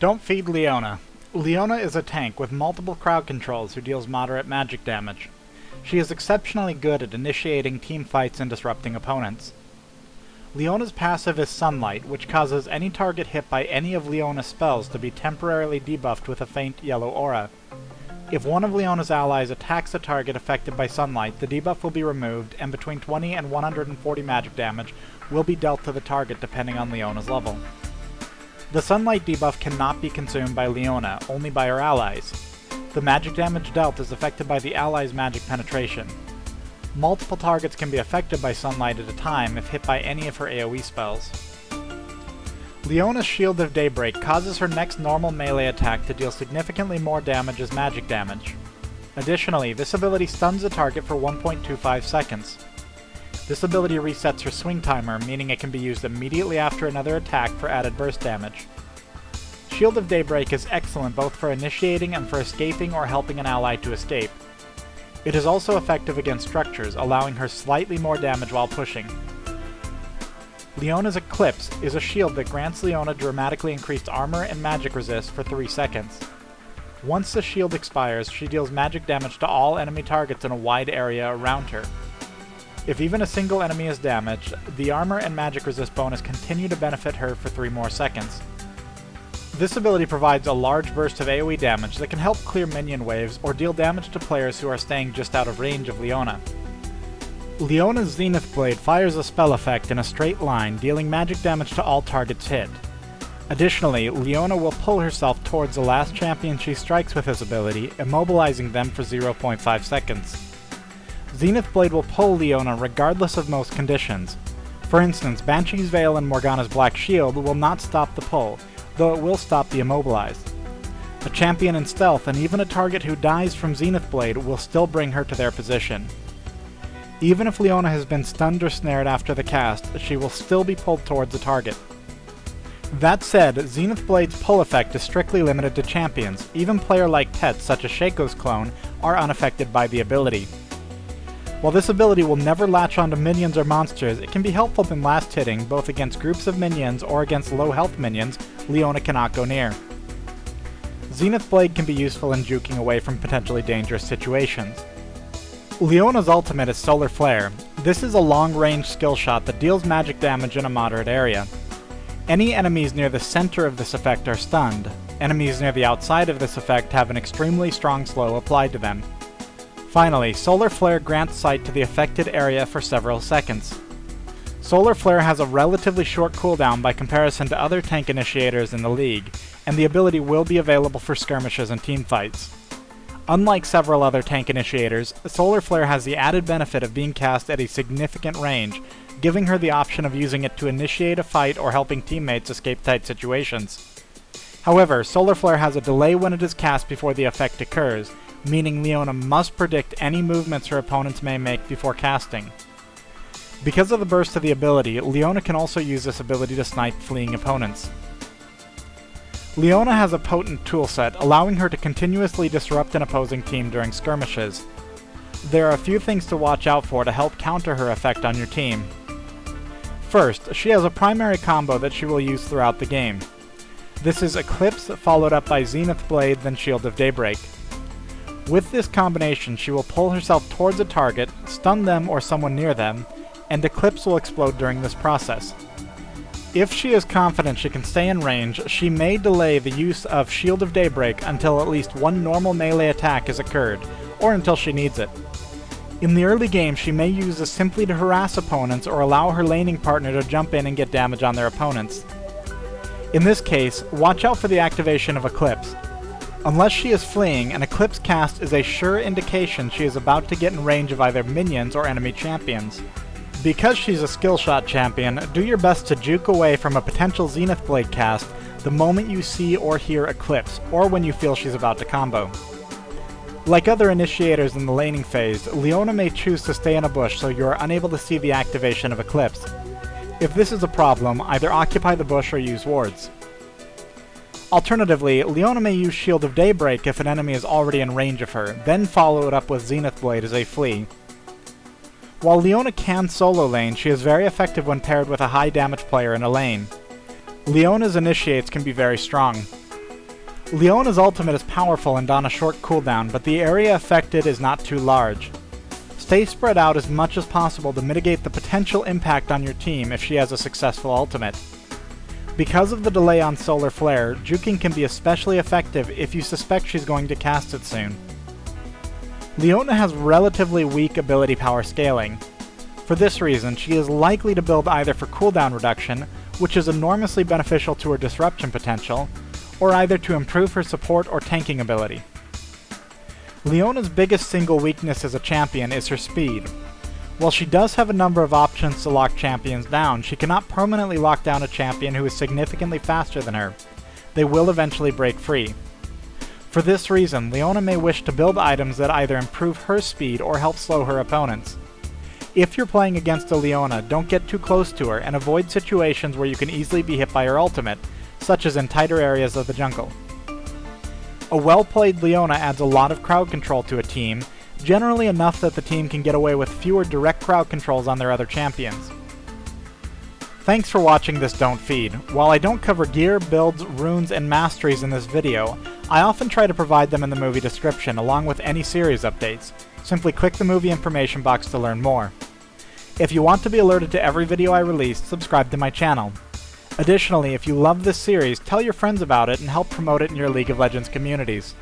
Don't feed Leona. Leona is a tank with multiple crowd controls who deals moderate magic damage. She is exceptionally good at initiating team fights and disrupting opponents. Leona's passive is Sunlight, which causes any target hit by any of Leona's spells to be temporarily debuffed with a faint yellow aura. If one of Leona's allies attacks a target affected by Sunlight, the debuff will be removed, and between 20 and 140 magic damage will be dealt to the target depending on Leona's level. The Sunlight debuff cannot be consumed by Leona, only by her allies. The magic damage dealt is affected by the allies' magic penetration. Multiple targets can be affected by Sunlight at a time if hit by any of her AoE spells. Leona's Shield of Daybreak causes her next normal melee attack to deal significantly more damage as magic damage. Additionally, this ability stuns the target for 1.25 seconds. This ability resets her swing timer, meaning it can be used immediately after another attack for added burst damage. Shield of Daybreak is excellent both for initiating and for escaping or helping an ally to escape. It is also effective against structures, allowing her slightly more damage while pushing. Leona's Eclipse is a shield that grants Leona dramatically increased armor and magic resist for 3 seconds. Once the shield expires, she deals magic damage to all enemy targets in a wide area around her. If even a single enemy is damaged, the armor and magic resist bonus continue to benefit her for 3 more seconds. This ability provides a large burst of AoE damage that can help clear minion waves or deal damage to players who are staying just out of range of Leona. Leona's Zenith Blade fires a spell effect in a straight line, dealing magic damage to all targets hit. Additionally, Leona will pull herself towards the last champion she strikes with this ability, immobilizing them for 0.5 seconds. Zenith Blade will pull Leona regardless of most conditions. For instance, Banshee's Veil and Morgana's Black Shield will not stop the pull, though it will stop the immobilized. A champion in stealth and even a target who dies from Zenith Blade will still bring her to their position. Even if Leona has been stunned or snared after the cast, she will still be pulled towards the target. That said, Zenith Blade's pull effect is strictly limited to champions. Even player-like pets such as Shaco's clone are unaffected by the ability. While this ability will never latch onto minions or monsters, it can be helpful in last hitting both against groups of minions or against low health minions Leona cannot go near. Zenith Blade can be useful in juking away from potentially dangerous situations. Leona's ultimate is Solar Flare. This is a long-range skill shot that deals magic damage in a moderate area. Any enemies near the center of this effect are stunned. Enemies near the outside of this effect have an extremely strong slow applied to them. Finally, Solar Flare grants sight to the affected area for several seconds. Solar Flare has a relatively short cooldown by comparison to other tank initiators in the league, and the ability will be available for skirmishes and teamfights. Unlike several other tank initiators, Solar Flare has the added benefit of being cast at a significant range, giving her the option of using it to initiate a fight or helping teammates escape tight situations. However, Solar Flare has a delay when it is cast before the effect occurs, meaning Leona must predict any movements her opponents may make before casting. Because of the burst of the ability, Leona can also use this ability to snipe fleeing opponents. Leona has a potent toolset, allowing her to continuously disrupt an opposing team during skirmishes. There are a few things to watch out for to help counter her effect on your team. First, she has a primary combo that she will use throughout the game. This is Eclipse followed up by Zenith Blade then Shield of Daybreak. With this combination, she will pull herself towards a target, stun them or someone near them, and Eclipse will explode during this process. If she is confident she can stay in range, she may delay the use of Shield of Daybreak until at least one normal melee attack has occurred, or until she needs it. In the early game, she may use this simply to harass opponents or allow her laning partner to jump in and get damage on their opponents. In this case, watch out for the activation of Eclipse. Unless she is fleeing, an Eclipse cast is a sure indication she is about to get in range of either minions or enemy champions. Because she's a skill shot champion, do your best to juke away from a potential Zenith Blade cast the moment you see or hear Eclipse, or when you feel she's about to combo. Like other initiators in the laning phase, Leona may choose to stay in a bush so you are unable to see the activation of Eclipse. If this is a problem, either occupy the bush or use wards. Alternatively, Leona may use Shield of Daybreak if an enemy is already in range of her, then follow it up with Zenith Blade as a flee. While Leona can solo lane, she is very effective when paired with a high damage player in a lane. Leona's initiates can be very strong. Leona's ultimate is powerful and on a short cooldown, but the area affected is not too large. Stay spread out as much as possible to mitigate the potential impact on your team if she has a successful ultimate. Because of the delay on Solar Flare, juking can be especially effective if you suspect she's going to cast it soon. Leona has relatively weak ability power scaling. For this reason, she is likely to build either for cooldown reduction, which is enormously beneficial to her disruption potential, or either to improve her support or tanking ability. Leona's biggest single weakness as a champion is her speed. While she does have a number of options to lock champions down, she cannot permanently lock down a champion who is significantly faster than her. They will eventually break free. For this reason, Leona may wish to build items that either improve her speed or help slow her opponents. If you're playing against a Leona, don't get too close to her and avoid situations where you can easily be hit by her ultimate, such as in tighter areas of the jungle. A well-played Leona adds a lot of crowd control to a team, generally enough that the team can get away with fewer direct crowd controls on their other champions. Thanks for watching this Don't Feed. While I don't cover gear, builds, runes, and masteries in this video, I often try to provide them in the movie description along with any series updates. Simply click the movie information box to learn more. If you want to be alerted to every video I release, subscribe to my channel. Additionally, if you love this series, tell your friends about it and help promote it in your League of Legends communities.